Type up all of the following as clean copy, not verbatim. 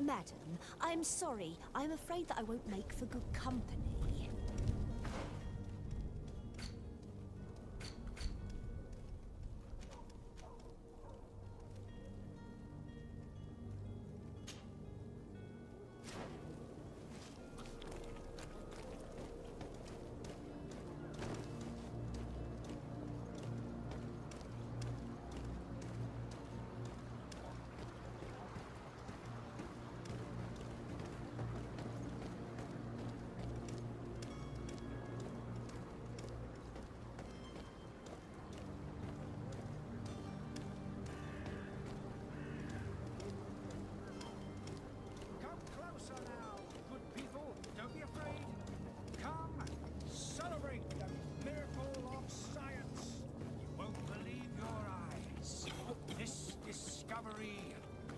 Madam, I'm sorry. I'm afraid that I won't make for good company.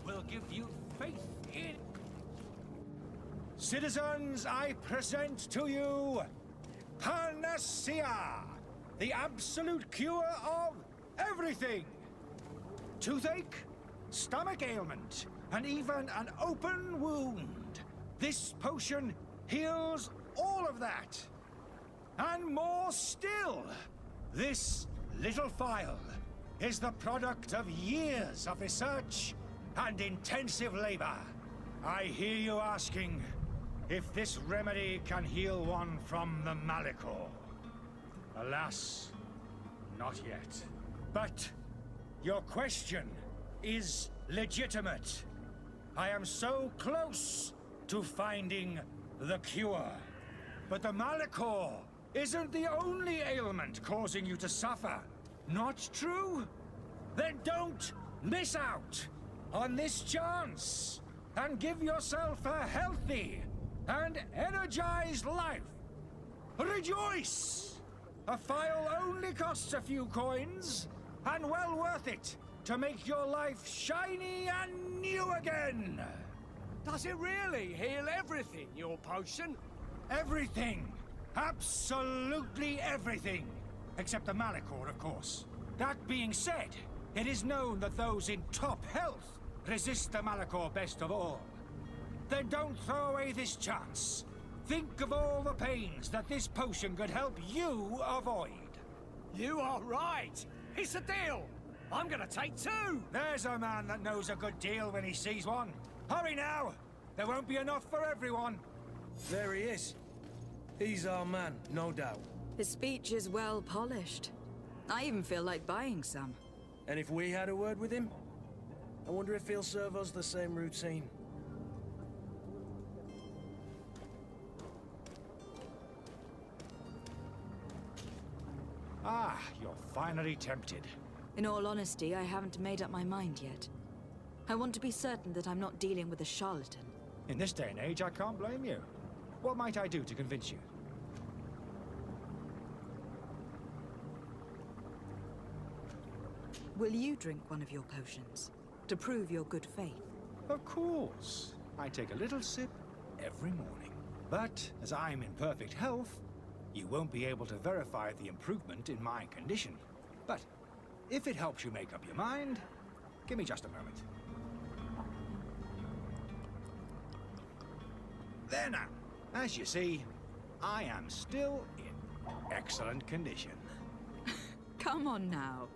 Will give you faith in. Citizens, I present to you Panacea, the absolute cure of everything. Toothache, stomach ailment, and even an open wound. This potion heals all of that. And more still, this little phial is the product of years of research and intensive labor. I hear you asking if this remedy can heal one from the Malachor. Alas, not yet. But your question is legitimate. I am so close to finding the cure. But the Malachor isn't the only ailment causing you to suffer. Not true? Then don't miss out on this chance and give yourself a healthy and energized life. Rejoice! A phial only costs a few coins, and well worth it to make your life shiny and new again. Does it really heal everything, your potion? Everything. Absolutely everything. Except the Malachor, of course. That being said, it is known that those in top health resist the Malachor best of all. Then don't throw away this chance. Think of all the pains that this potion could help you avoid. You are right. It's a deal. I'm gonna take two. There's a man that knows a good deal when he sees one. Hurry now. There won't be enough for everyone. There he is. He's our man, no doubt. His speech is well polished. I even feel like buying some. And if we had a word with him? I wonder if he'll serve us the same routine. Ah, you're finally tempted. In all honesty, I haven't made up my mind yet. I want to be certain that I'm not dealing with a charlatan. In this day and age, I can't blame you. What might I do to convince you? Will you drink one of your potions, to prove your good faith? Of course. I take a little sip every morning. But as I'm in perfect health, you won't be able to verify the improvement in my condition. But if it helps you make up your mind, give me just a moment. There now. As you see, I am still in excellent condition. Come on now.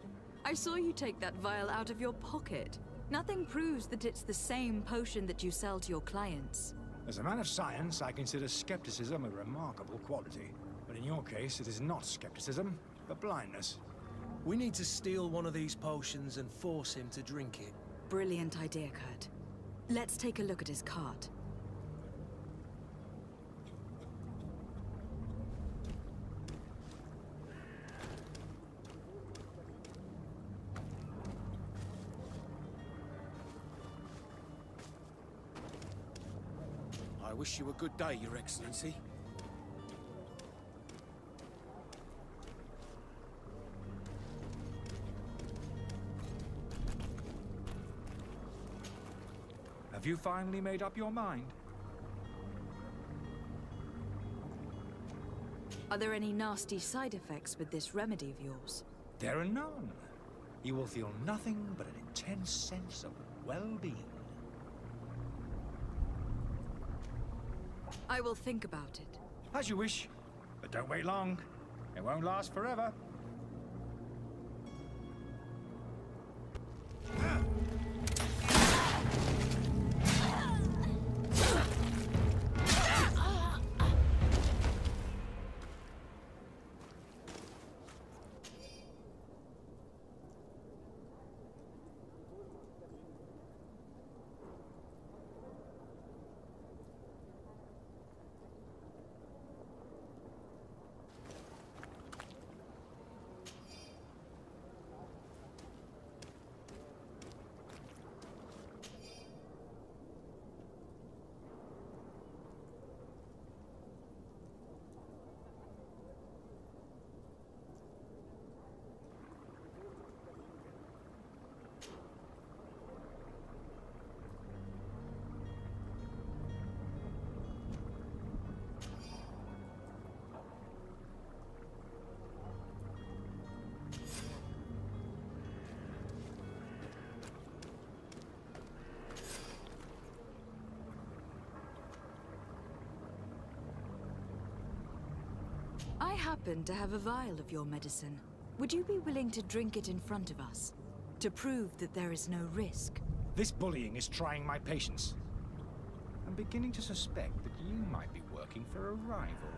I saw you take that vial out of your pocket. Nothing proves that it's the same potion that you sell to your clients. As a man of science, I consider skepticism a remarkable quality. But in your case, it is not skepticism, but blindness. We need to steal one of these potions and force him to drink it. Brilliant idea, Kurt. Let's take a look at his cart. I wish you a good day, Your Excellency. Have you finally made up your mind? Are there any nasty side effects with this remedy of yours? There are none. You will feel nothing but an intense sense of well-being. I will think about it. As you wish, but don't wait long. It won't last forever. I happen to have a vial of your medicine. Would you be willing to drink it in front of us? To prove that there is no risk? This bullying is trying my patience. I'm beginning to suspect that you might be working for a rival.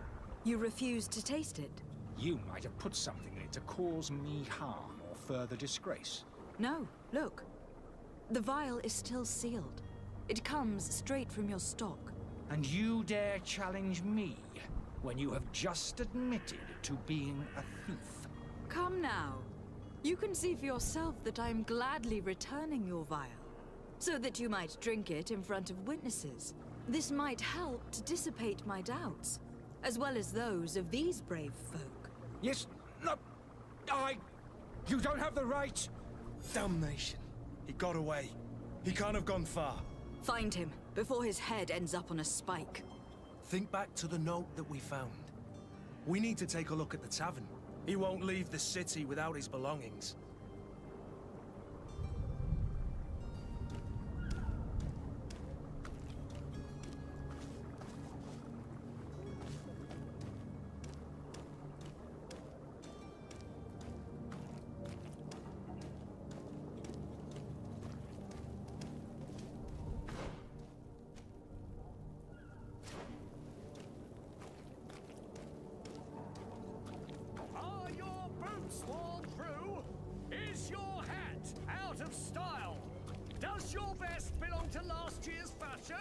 You refuse to taste it? You might have put something in it to cause me harm or further disgrace. No, look. The vial is still sealed. It comes straight from your stock. And you dare challenge me when you have just admitted to being a thief? Come now. You can see for yourself that I am gladly returning your vial, so that you might drink it in front of witnesses. This might help to dissipate my doubts, as well as those of these brave folk. Yes, no, you don't have the right. Damnation. He got away. He can't have gone far. Find him, before his head ends up on a spike. Think back to the note that we found. We need to take a look at the tavern. He won't leave the city without his belongings. Are your boots worn through? Is your hat out of style? Does your vest belong to last year's fashion?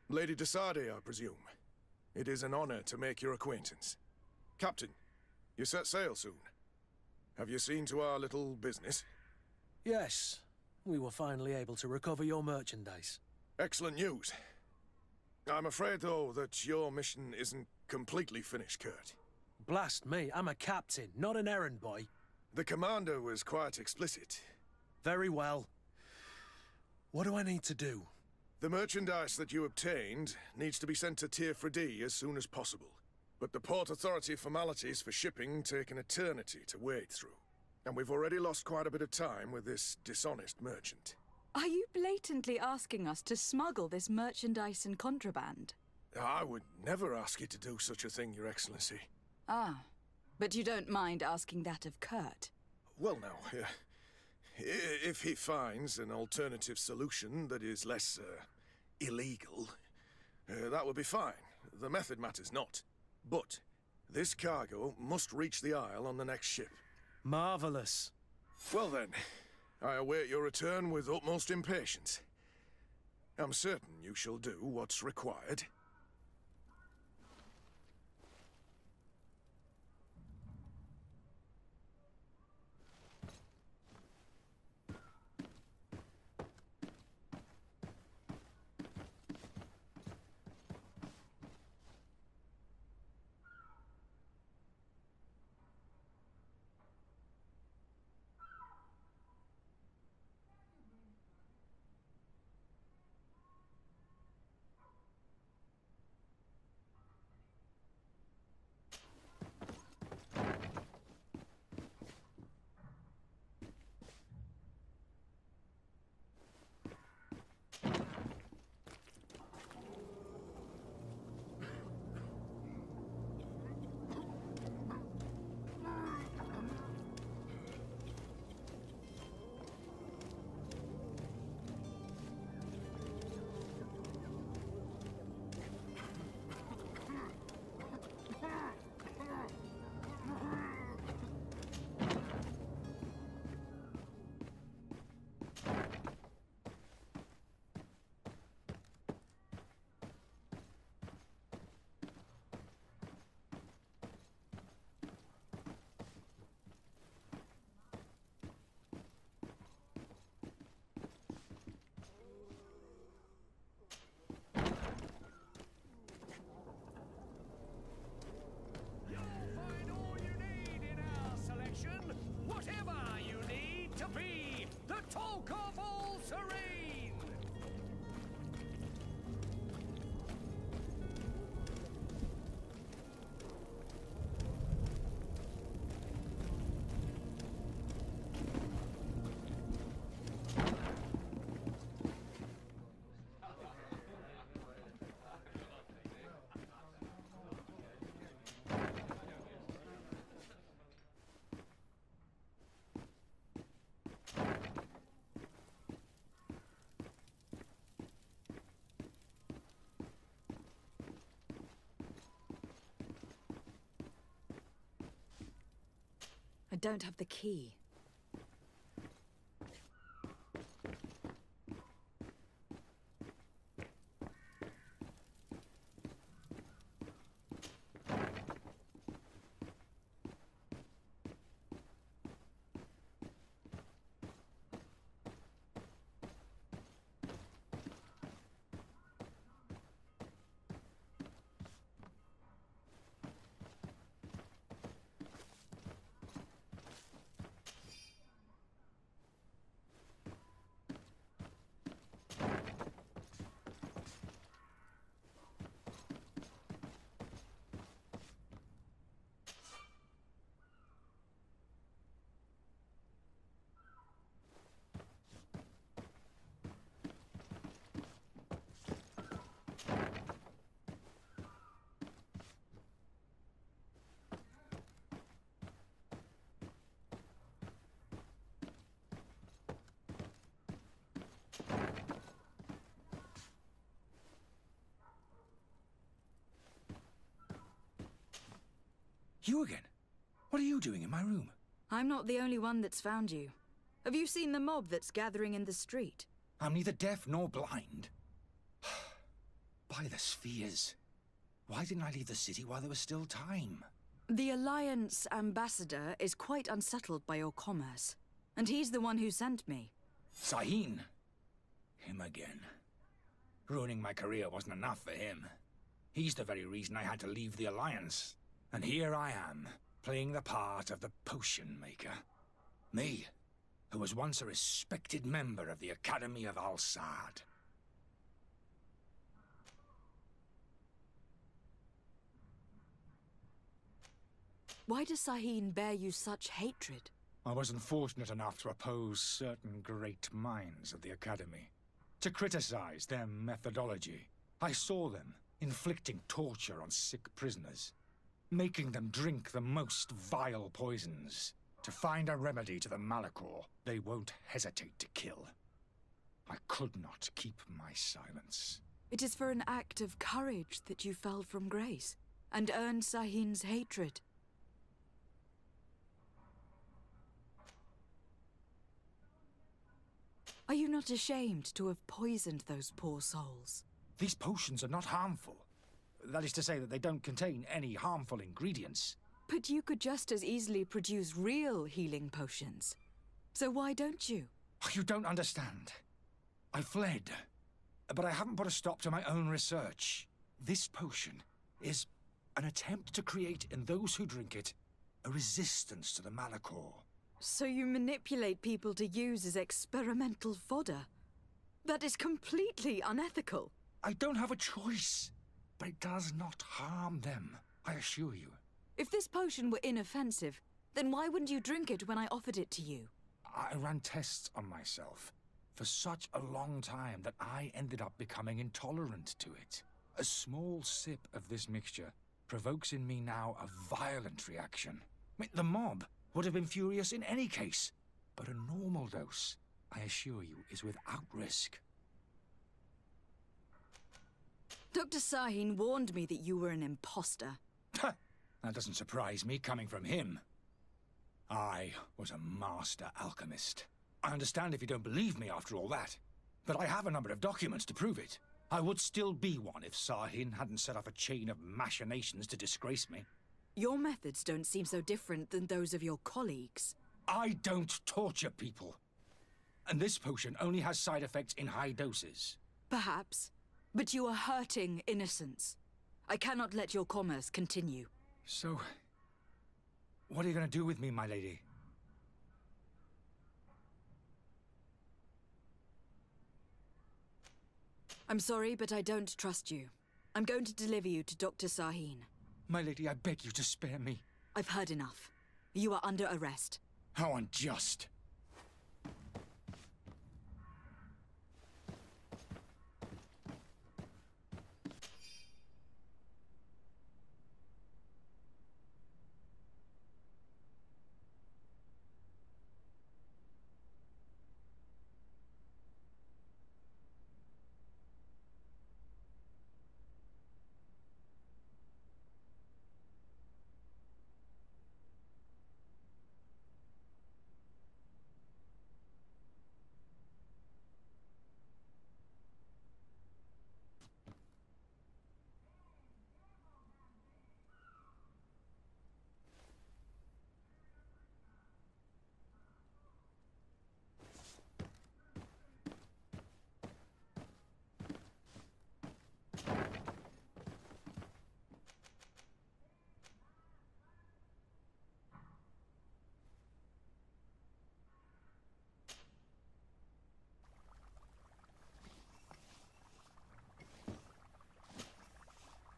Lady de Sardet, I presume. It is an honor to make your acquaintance. Captain, you set sail soon. Have you seen to our little business? Yes. We were finally able to recover your merchandise. Excellent news. I'm afraid, though, that your mission isn't completely finished, Kurt. Blast me, I'm a captain, not an errand boy. The commander was quite explicit. Very well. What do I need to do? The merchandise that you obtained needs to be sent to Tier 4D as soon as possible. But the Port Authority formalities for shipping take an eternity to wade through. And we've already lost quite a bit of time with this dishonest merchant. Are you blatantly asking us to smuggle this merchandise and contraband? I would never ask you to do such a thing, Your Excellency. Ah, but you don't mind asking that of Kurt? Well, now, if he finds an alternative solution that is less, illegal, that would be fine. The method matters not. But this cargo must reach the Isle on the next ship. Marvelous. Well then, I await your return with utmost impatience. I'm certain you shall do what's required. don't have the key. You again? What are you doing in my room? I'm not the only one that's found you. Have you seen the mob that's gathering in the street? I'm neither deaf nor blind. By the spheres. Why didn't I leave the city while there was still time? The Alliance ambassador is quite unsettled by your commerce, and he's the one who sent me. Sahin. Him again. Ruining my career wasn't enough for him. He's the very reason I had to leave the Alliance. And here I am, playing the part of the potion maker. Me, who was once a respected member of the Academy of Al-Sad. Why does Sahin bear you such hatred? I wasn't fortunate enough to oppose certain great minds of the Academy. To criticize their methodology. I saw them inflicting torture on sick prisoners. Making them drink the most vile poisons. To find a remedy to the Malachor they won't hesitate to kill. I could not keep my silence. It is for an act of courage that you fell from grace, and earned Sahin's hatred. Are you not ashamed to have poisoned those poor souls? These potions are not harmful. That is to say that they don't contain any harmful ingredients. But you could just as easily produce real healing potions. So why don't you? You don't understand. I fled, but I haven't put a stop to my own research. This potion is an attempt to create in those who drink it a resistance to the Malachor. So you manipulate people to use as experimental fodder? That is completely unethical. I don't have a choice. But it does not harm them, I assure you. If this potion were inoffensive, then why wouldn't you drink it when I offered it to you? I ran tests on myself for such a long time that I ended up becoming intolerant to it. A small sip of this mixture provokes in me now a violent reaction. I mean, the mob would have been furious in any case, but a normal dose, I assure you, is without risk. Dr. Sahin warned me that you were an imposter. That doesn't surprise me, coming from him. I was a master alchemist. I understand if you don't believe me after all that, but I have a number of documents to prove it. I would still be one if Sahin hadn't set off a chain of machinations to disgrace me. Your methods don't seem so different than those of your colleagues. I don't torture people. And this potion only has side effects in high doses. Perhaps. But you are hurting innocents. I cannot let your commerce continue. So, what are you going to do with me, my lady? I'm sorry, but I don't trust you. I'm going to deliver you to Dr. Sahin. My lady, I beg you to spare me. I've heard enough. You are under arrest. How unjust.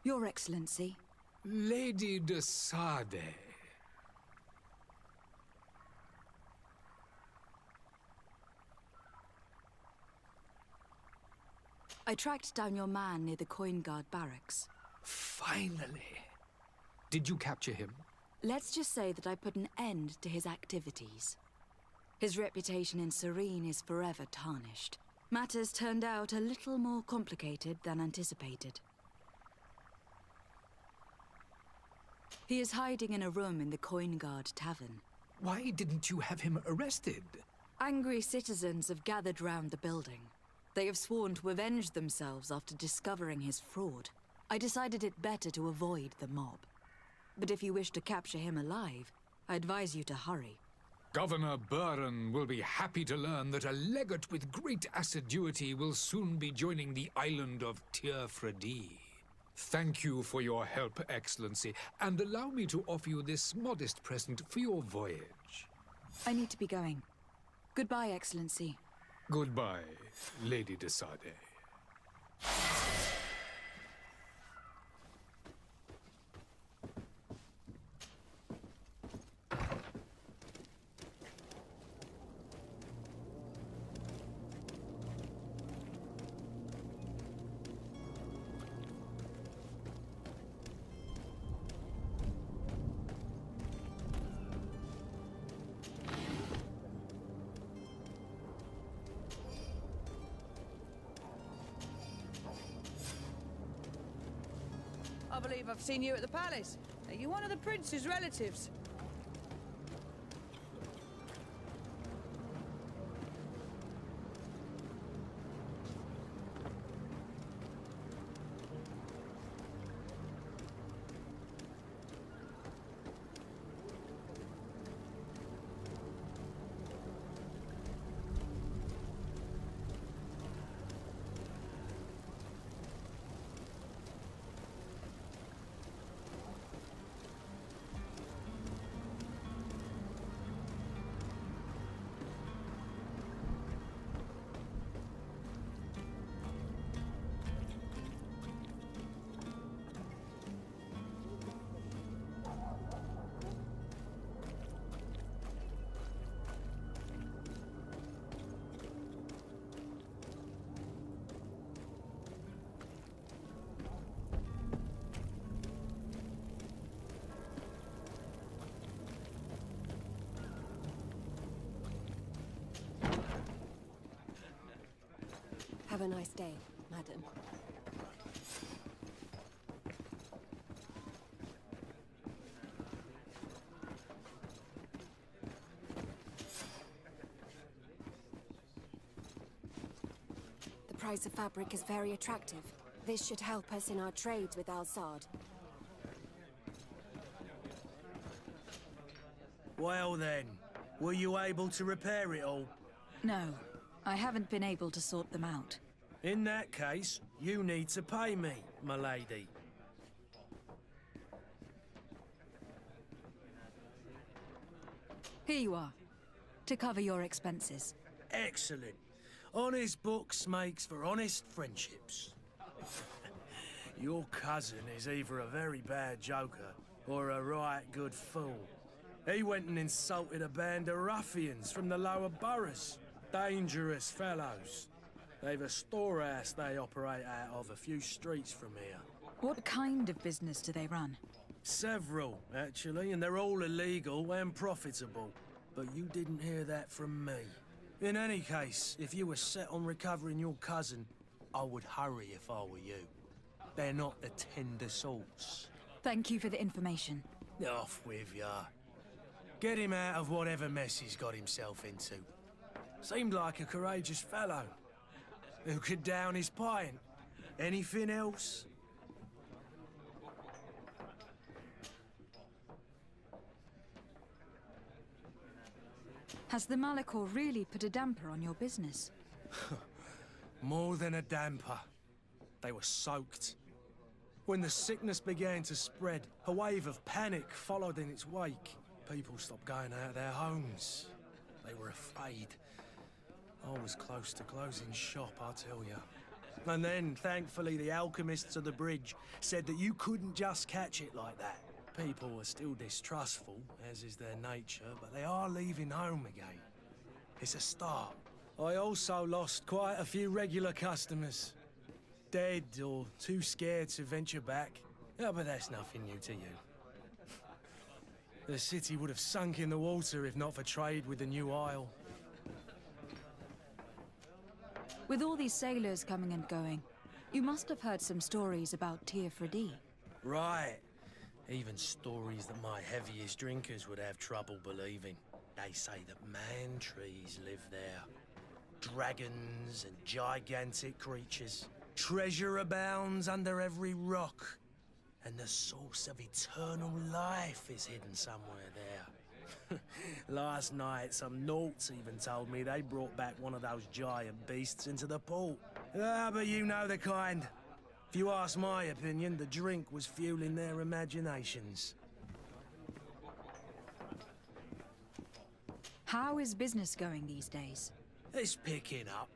Your Excellency. Lady de Sade. I tracked down your man near the Coin Guard barracks. Finally. Did you capture him? Let's just say that I put an end to his activities. His reputation in Serene is forever tarnished. Matters turned out a little more complicated than anticipated. He is hiding in a room in the Coin Guard Tavern. Why didn't you have him arrested? Angry citizens have gathered round the building. They have sworn to avenge themselves after discovering his fraud. I decided it better to avoid the mob. But if you wish to capture him alive, I advise you to hurry. Governor Buren will be happy to learn that a legate with great assiduity will soon be joining the island of Tierfredi. Thank you for your help, Excellency, and allow me to offer you this modest present for your voyage. I need to be going. Goodbye, Excellency. Goodbye, Lady de Sade. I believe I've seen you at the palace. Are you one of the prince's relatives? Have a nice day, madam. The price of fabric is very attractive. This should help us in our trades with Al-Sad. Well then, were you able to repair it all? No, I haven't been able to sort them out. In that case, you need to pay me, my lady. Here you are, to cover your expenses. Excellent. Honest books makes for honest friendships. Your cousin is either a very bad joker or a right good fool. He went and insulted a band of ruffians from the lower boroughs. Dangerous fellows. They've a storehouse they operate out of a few streets from here. What kind of business do they run? Several, actually, and they're all illegal and profitable. But you didn't hear that from me. In any case, if you were set on recovering your cousin, I would hurry if I were you. They're not the tender sorts. Thank you for the information. Off with ya. Get him out of whatever mess he's got himself into. Seemed like a courageous fellow. Who could down his pint? Anything else? Has the Malachor really put a damper on your business? More than a damper. They were soaked. When the sickness began to spread, a wave of panic followed in its wake. People stopped going out of their homes. They were afraid. I was close to closing shop, I tell you. And then, thankfully, the alchemists of the bridge said that you couldn't just catch it like that. People are still distrustful, as is their nature, but they are leaving home again. It's a start. I also lost quite a few regular customers. Dead or too scared to venture back. Oh, but that's nothing new to you. The city would have sunk in the water if not for trade with the new isle. With all these sailors coming and going, you must have heard some stories about Teofredi. Right. Even stories that my heaviest drinkers would have trouble believing. They say that man-trees live there. Dragons and gigantic creatures. Treasure abounds under every rock. And the source of eternal life is hidden somewhere there. Last night, some Nauts even told me they brought back one of those giant beasts into the port. Ah, but you know the kind. If you ask my opinion, the drink was fueling their imaginations. How is business going these days? It's picking up.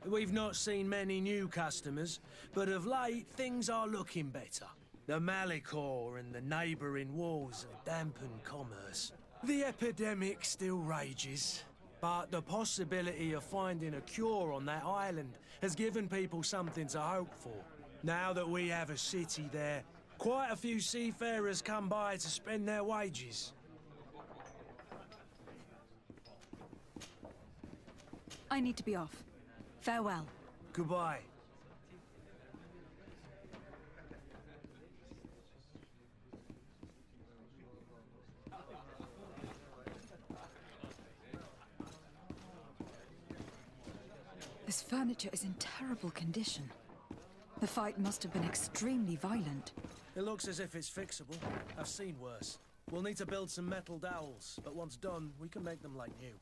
We've not seen many new customers, but of late, things are looking better. The Malicor and the neighbouring wars have dampened commerce. The epidemic still rages, but the possibility of finding a cure on that island has given people something to hope for. Now that we have a city there, quite a few seafarers come by to spend their wages. I need to be off. Farewell. Goodbye. This furniture is in terrible condition. The fight must have been extremely violent. It looks as if it's fixable. I've seen worse. We'll need to build some metal dowels, but once done, we can make them like new.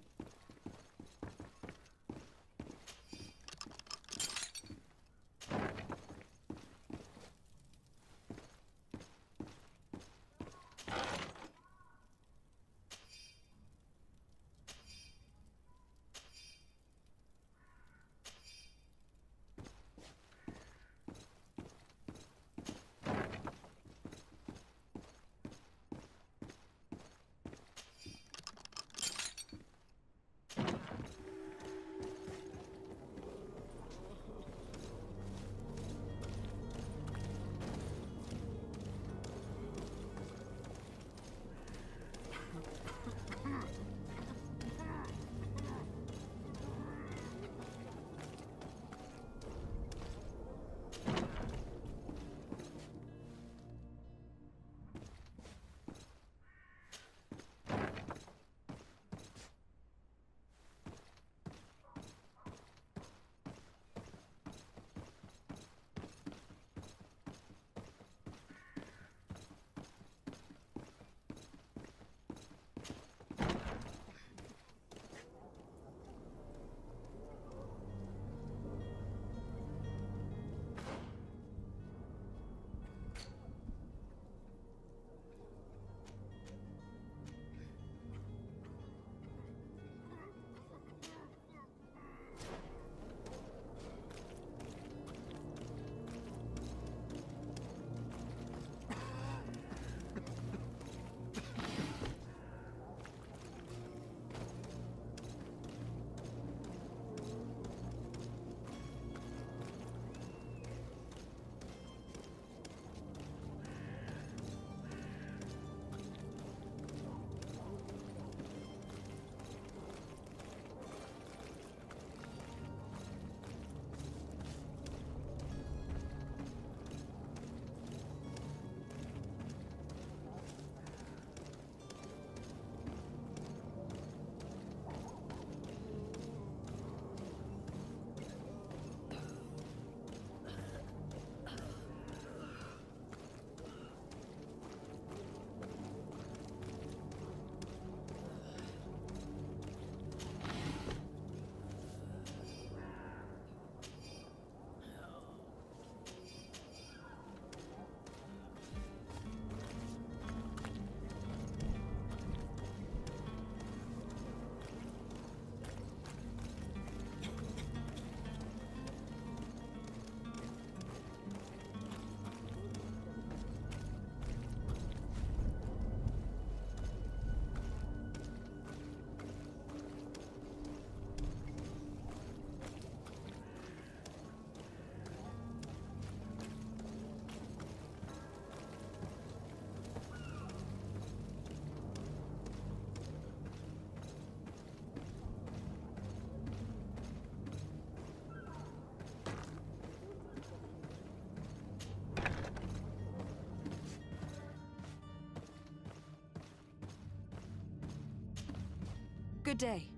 Good day.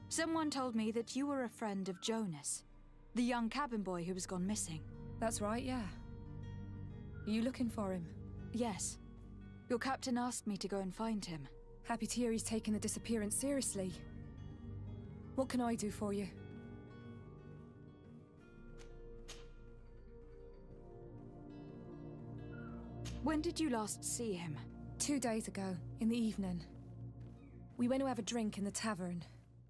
Someone told me that you were a friend of Jonas, the young cabin boy who was gone missing. That's right, yeah. Are you looking for him? Yes. Your captain asked me to go and find him. Happy to hear he's taken the disappearance seriously. What can I do for you? When did you last see him? 2 days ago, in the evening. We went to have a drink in the tavern.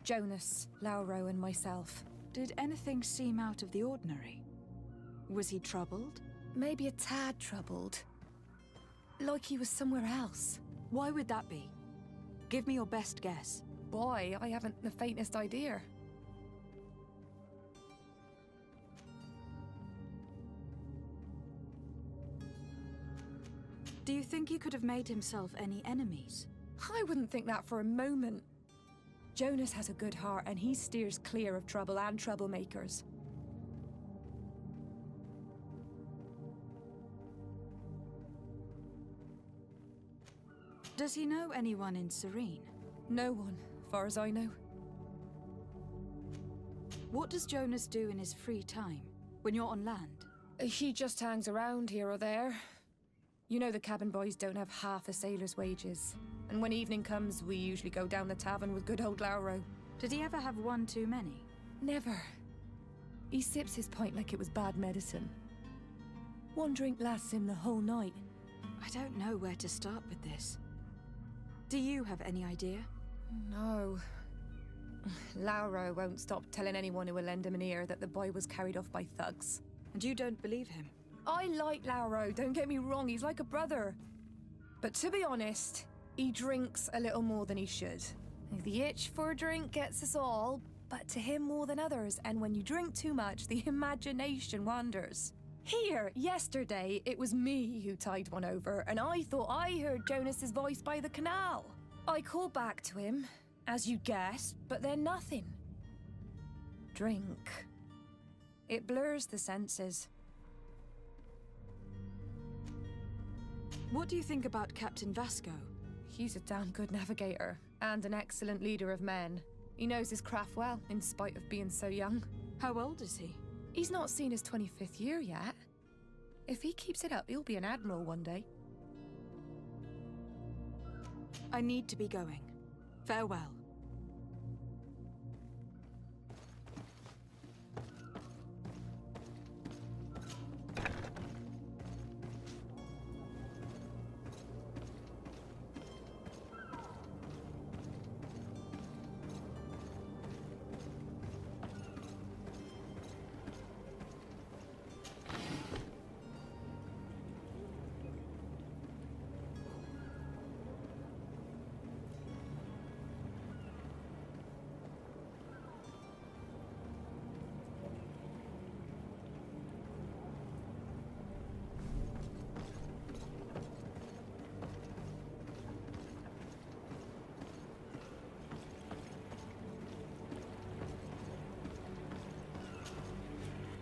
Jonas, Lauro, and myself. Did anything seem out of the ordinary? Was he troubled? Maybe a tad troubled. Like he was somewhere else. Why would that be? Give me your best guess. Boy, I haven't the faintest idea. Do you think he could have made himself any enemies? I wouldn't think that for a moment. Jonas has a good heart and he steers clear of trouble and troublemakers. Does he know anyone in Serene? No one, far as I know. What does Jonas do in his free time, when you're on land? He just hangs around here or there. You know the cabin boys don't have half a sailor's wages. And when evening comes, we usually go down the tavern with good old Lauro. Did he ever have one too many? Never. He sips his pint like it was bad medicine. One drink lasts him the whole night. I don't know where to start with this. Do you have any idea? No. Lauro won't stop telling anyone who will lend him an ear that the boy was carried off by thugs. And you don't believe him? I like Lauro, don't get me wrong, he's like a brother. But to be honest, he drinks a little more than he should. The itch for a drink gets us all, but to him more than others, and when you drink too much, the imagination wanders. Here, yesterday, it was me who tied one over, and I thought I heard Jonas's voice by the canal. I called back to him, as you guessed, but then nothing. Drink. It blurs the senses. What do you think about Captain Vasco? He's a damn good navigator, and an excellent leader of men. He knows his craft well, in spite of being so young. How old is he? He's not seen his 25th year yet. If he keeps it up, he'll be an admiral one day. I need to be going. Farewell.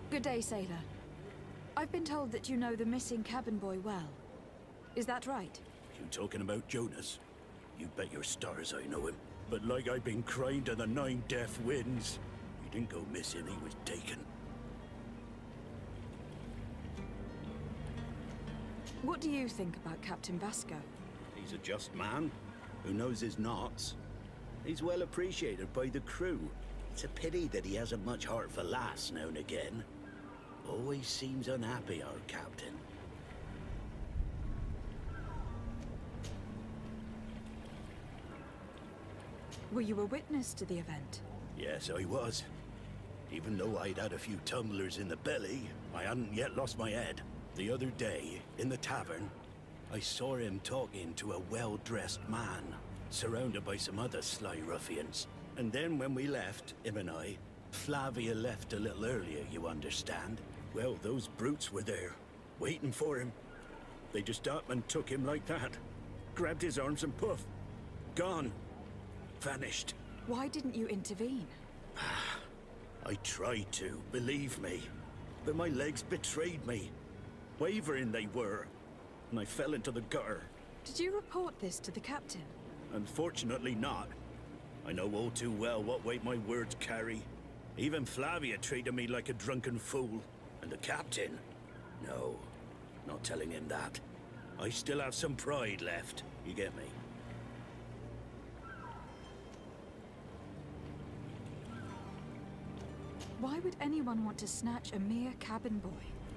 Good day, sailor. I've been told that you know the missing cabin boy well. Is that right? You talking about Jonas? You bet your stars I know him. But like I've been crying to the 9 deaf winds, he didn't go missing, he was taken. What do you think about Captain Vasco? He's a just man who knows his knots. He's well appreciated by the crew. It's a pity that he hasn't much heart for lass now and again. Always seems unhappy, our captain. Were you a witness to the event? Yes, I was. Even though I'd had a few tumblers in the belly, I hadn't yet lost my head. The other day, in the tavern, I saw him talking to a well-dressed man, surrounded by some other sly ruffians. And then when we left, him and I, Flavia left a little earlier, you understand. Well, those brutes were there, waiting for him. They just up and took him like that. Grabbed his arms and poof. Gone. Vanished. Why didn't you intervene? I tried to, believe me. But my legs betrayed me. Wavering they were. And I fell into the gutter. Did you report this to the captain? Unfortunately not. I know all too well what weight my words carry. Even Flavia treated me like a drunken fool. And the captain? No, not telling him that. I still have some pride left. You get me? Why would anyone want to snatch a mere cabin boy?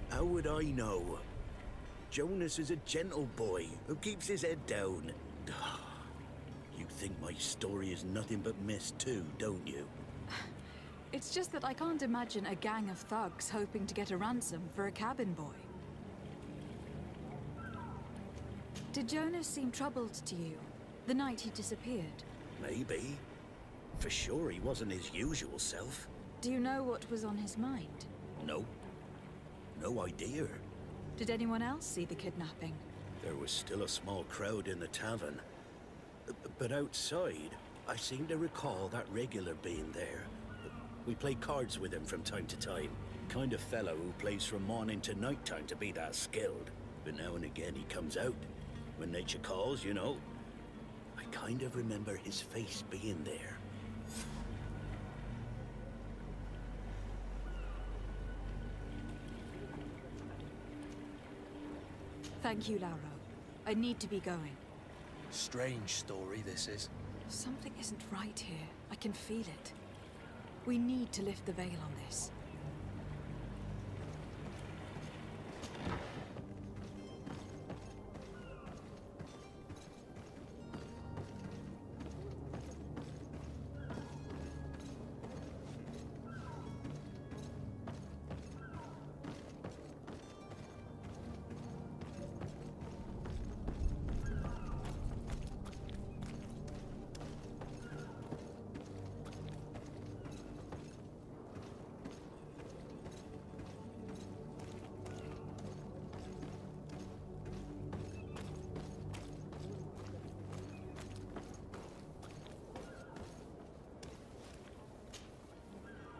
How would I know? Jonas is a gentle boy who keeps his head down. You think my story is nothing but mist too, don't you? It's just that I can't imagine a gang of thugs hoping to get a ransom for a cabin boy. Did Jonas seem troubled to you the night he disappeared? Maybe. For sure he wasn't his usual self. Do you know what was on his mind? No. No idea. Did anyone else see the kidnapping? There was still a small crowd in the tavern. But outside, I seem to recall that regular being there. We play cards with him from time to time. Kind of fellow who plays from morning to night time to be that skilled. But now and again he comes out. When nature calls, you know. I kind of remember his face being there. Thank you, Lauro. I need to be going. Strange story, this is. Something isn't right here. I can feel it. We need to lift the veil on this.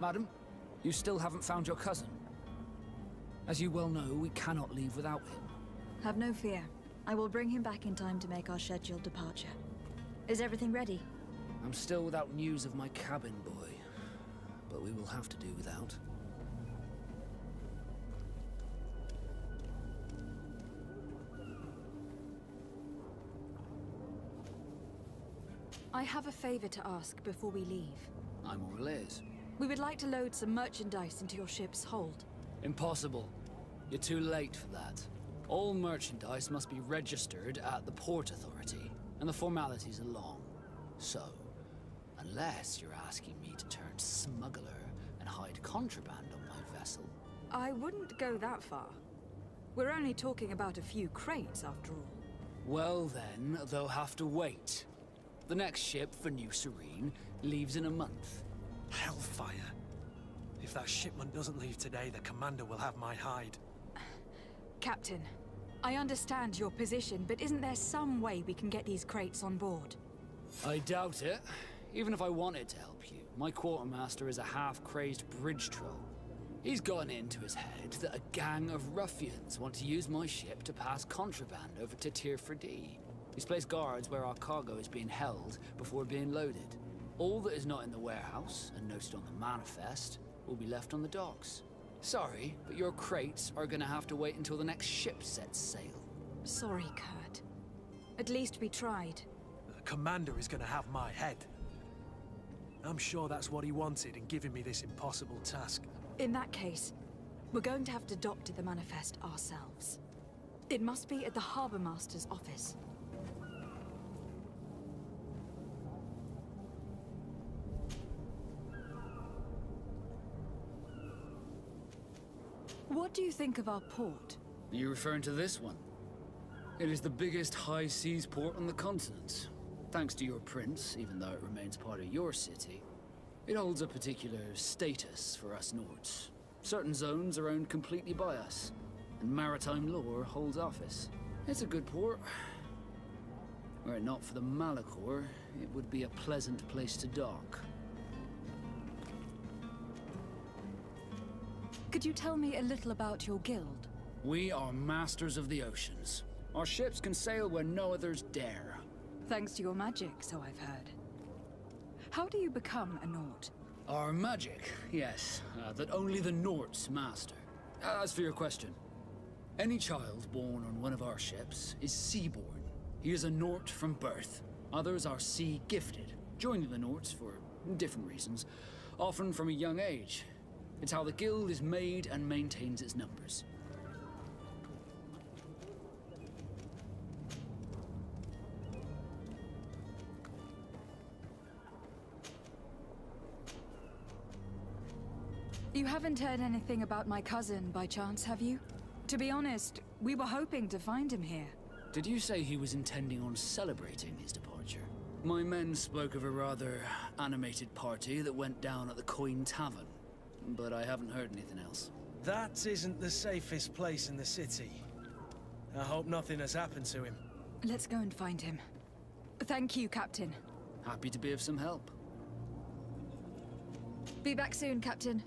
Madam, you still haven't found your cousin. As you well know, we cannot leave without him. Have no fear. I will bring him back in time to make our scheduled departure. Is everything ready? I'm still without news of my cabin boy, but we will have to do without. I have a favor to ask before we leave. I'm all ears. We would like to load some merchandise into your ship's hold. Impossible. You're too late for that. All merchandise must be registered at the Port Authority, and the formalities are long. So, unless you're asking me to turn smuggler and hide contraband on my vessel. I wouldn't go that far. We're only talking about a few crates, after all. Well then, they'll have to wait. The next ship for New Serene leaves in a month. Hellfire. If that shipment doesn't leave today, the commander will have my hide. Captain, I understand your position, but isn't there some way we can get these crates on board? I doubt it. Even if I wanted to help you, my quartermaster is a half-crazed bridge troll. He's gotten into his head that a gang of ruffians want to use my ship to pass contraband over to Tirfredi. He's placed guards where our cargo is being held before being loaded. All that is not in the warehouse, and noted on the manifest, will be left on the docks. Sorry, but your crates are gonna have to wait until the next ship sets sail. Sorry, Kurt. At least we tried. The commander is gonna have my head. I'm sure that's what he wanted in giving me this impossible task. In that case, we're going to have to doctor the manifest ourselves. It must be at the Harbour Master's office. What do you think of our port? Are you referring to this one? It is the biggest high seas port on the continent. Thanks to your prince, even though it remains part of your city, it holds a particular status for us Nords. Certain zones are owned completely by us, and maritime law holds office. It's a good port. Were it not for the Malachor, it would be a pleasant place to dock. Could you tell me a little about your guild? We are masters of the oceans. Our ships can sail where no others dare. Thanks to your magic, so I've heard. How do you become a Nort? Our magic, yes, that only the Norts master. As for your question, any child born on one of our ships is sea-born. He is a Nort from birth. Others are sea-gifted, joining the Norts for different reasons, often from a young age. It's how the guild is made and maintains its numbers. You haven't heard anything about my cousin by chance, have you? To be honest, we were hoping to find him here. Did you say he was intending on celebrating his departure? My men spoke of a rather animated party that went down at the Coin Tavern, but I haven't heard anything else. That isn't the safest place in the city. I hope nothing has happened to him. Let's go and find him. Thank you, Captain. Happy to be of some help. Be back soon, Captain.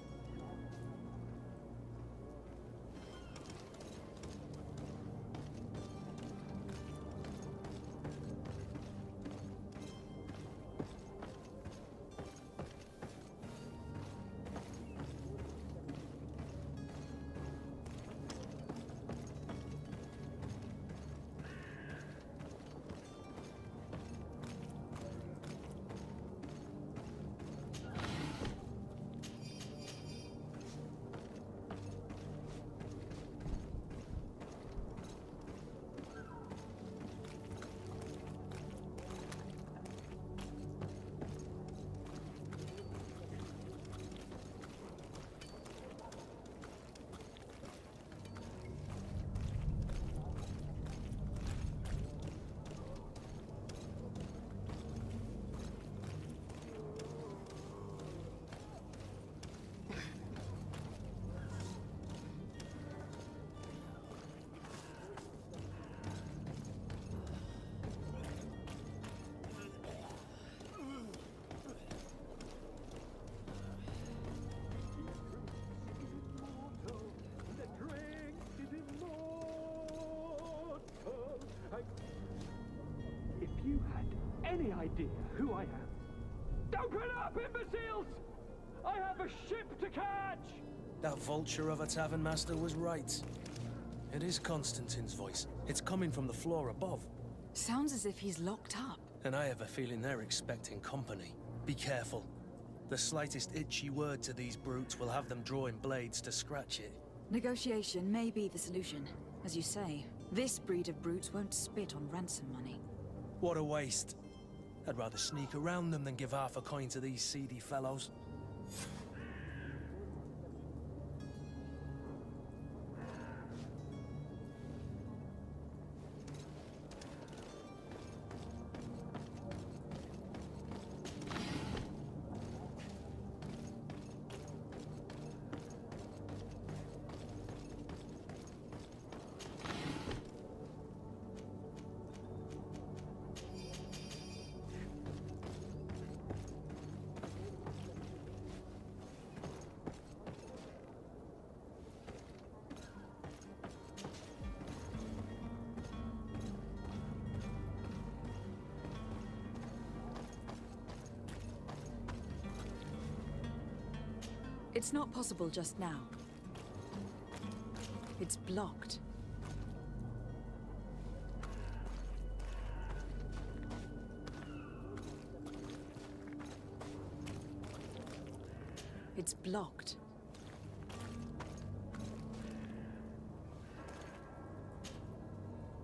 If you had any idea who I am... Open up, imbeciles! I have a ship to catch! That vulture of a tavern master was right. It is Constantine's voice. It's coming from the floor above. Sounds as if he's locked up. And I have a feeling they're expecting company. Be careful. The slightest itchy word to these brutes will have them drawing blades to scratch it. Negotiation may be the solution. As you say, this breed of brutes won't spit on ransom money. What a waste. I'd rather sneak around them than give half a coin to these seedy fellows. It's not possible just now. It's blocked. It's blocked.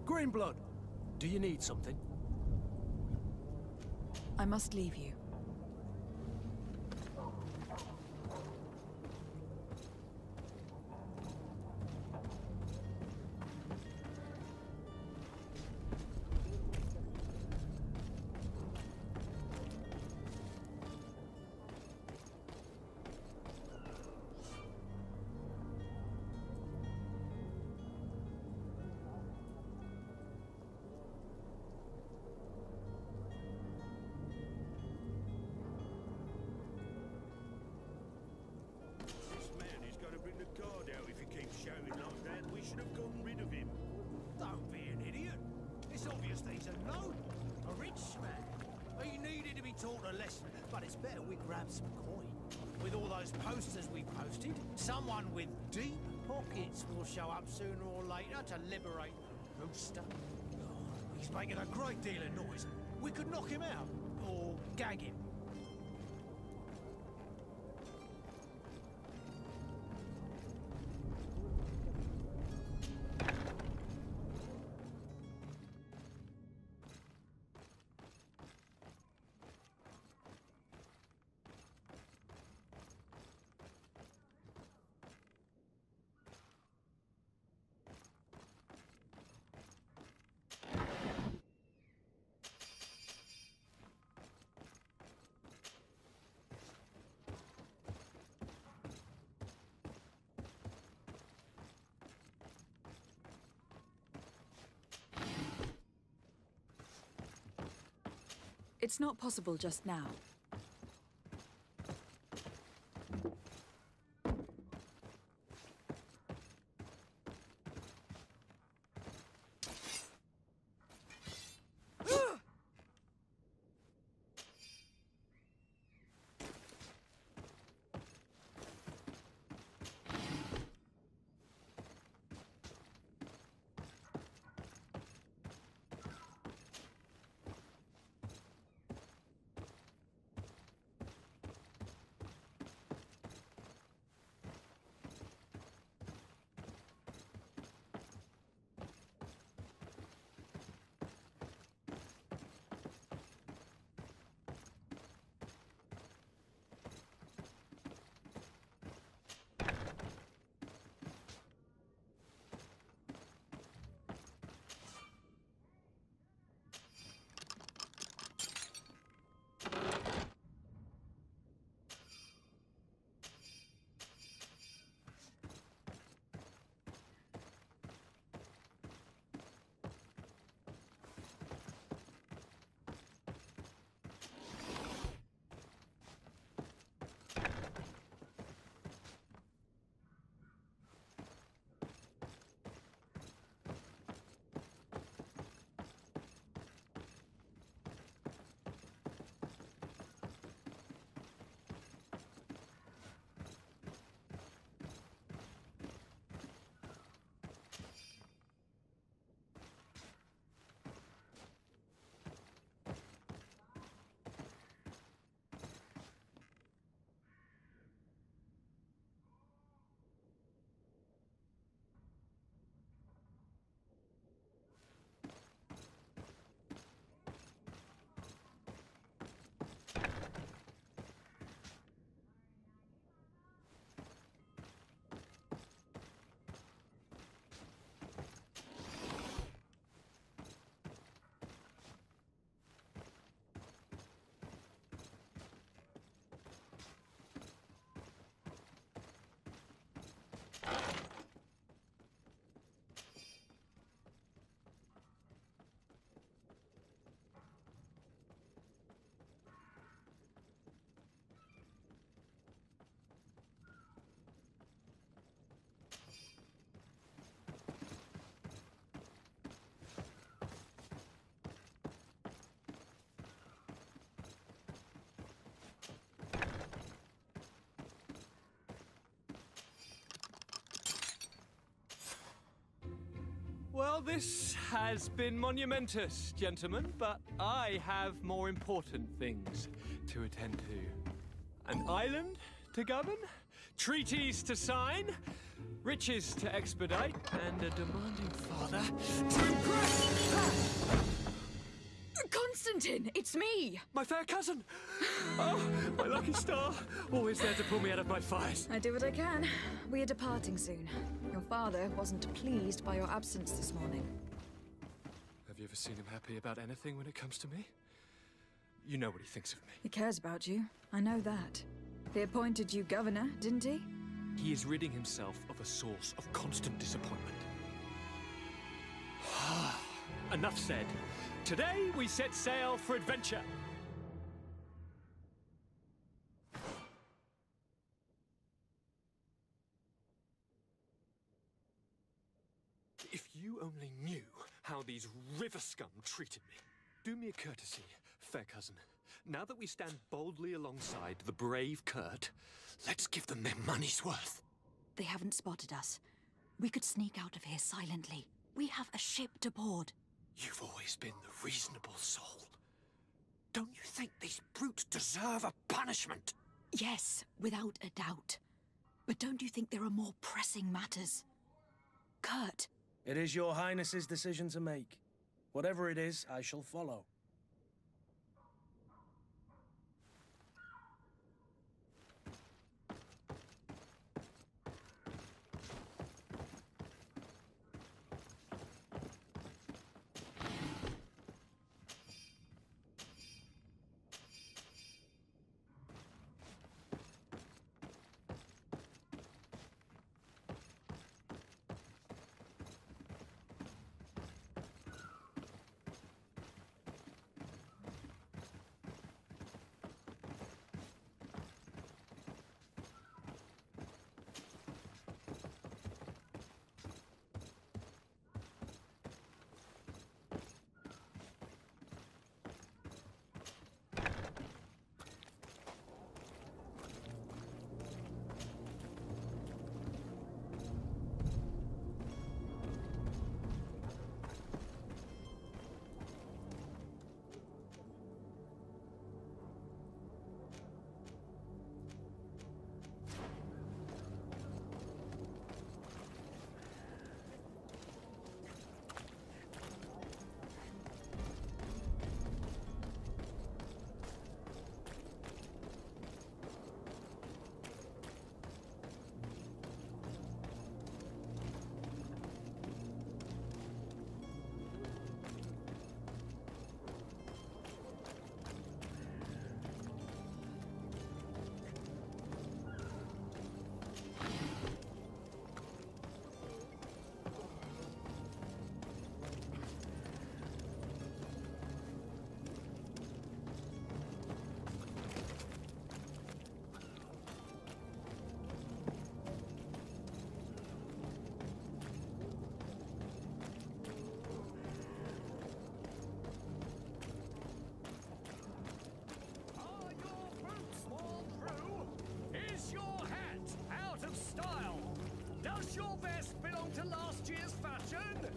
Greenblood, do you need something? I must leave you. taught a lesson, but it's better we grab some coin. With all those posters we posted, someone with deep pockets will show up sooner or later to liberate the rooster. Oh, he's making a great deal of noise. We could knock him out, or gag him. It's not possible just now. Well, this has been monumentous, gentlemen, but I have more important things to attend to. An island to govern, treaties to sign, riches to expedite, and a demanding father to impress. Constantine, it's me! My fair cousin! Oh, my lucky star, always there to pull me out of my fires. I do what I can. We are departing soon. Your father wasn't pleased by your absence this morning. Have you ever seen him happy about anything when it comes to me? You know what he thinks of me. He cares about you. I know that. He appointed you governor, didn't he? He is ridding himself of a source of constant disappointment. Enough said. Today we set sail for adventure. If you only knew how these river scum treated me. Do me a courtesy, fair cousin. Now that we stand boldly alongside the brave Kurt, let's give them their money's worth. They haven't spotted us. We could sneak out of here silently. We have a ship to board. You've always been the reasonable soul. Don't you think these brutes deserve a punishment? Yes, without a doubt. But don't you think there are more pressing matters? Kurt. It is your Highness's decision to make. Whatever it is, I shall follow. Does your vest belong to last year's fashion?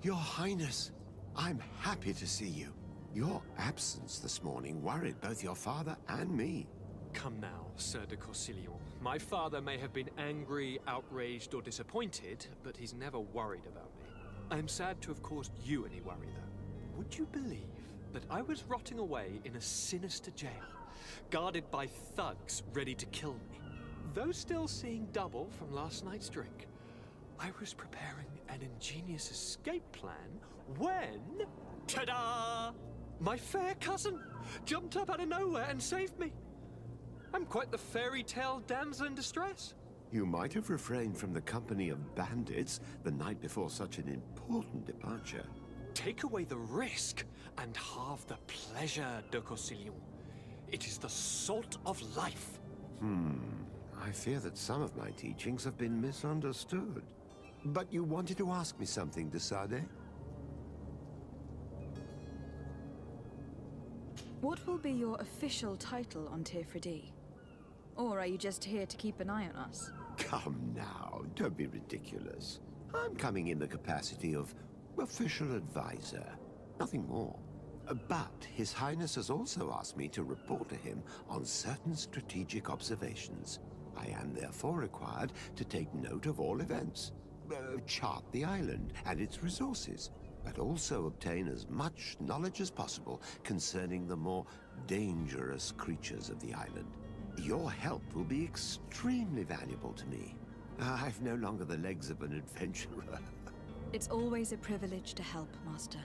Your Highness, I'm happy to see you. Your absence this morning worried both your father and me. Come now, Sir de Corsillon. My father may have been angry, outraged, or disappointed, but he's never worried about me. I'm sad to have caused you any worry, though. Would you believe that I was rotting away in a sinister jail, guarded by thugs ready to kill me? Though still seeing double from last night's drink, I was preparing an ingenious escape plan when... ta-da! My fair cousin jumped up out of nowhere and saved me. I'm quite the fairy tale damsel in distress. You might have refrained from the company of bandits the night before such an important departure. Take away the risk and halve the pleasure, de Corsillon. It is the salt of life. I fear that some of my teachings have been misunderstood. But you wanted to ask me something, de Sade? What will be your official title on Tirfredi? Or are you just here to keep an eye on us? Come now, don't be ridiculous. I'm coming in the capacity of official advisor, nothing more. But His Highness has also asked me to report to him on certain strategic observations. I am therefore required to take note of all events, chart the island and its resources, but also obtain as much knowledge as possible concerning the more dangerous creatures of the island. Your help will be extremely valuable to me. I've no longer the legs of an adventurer. It's always a privilege to help, Master.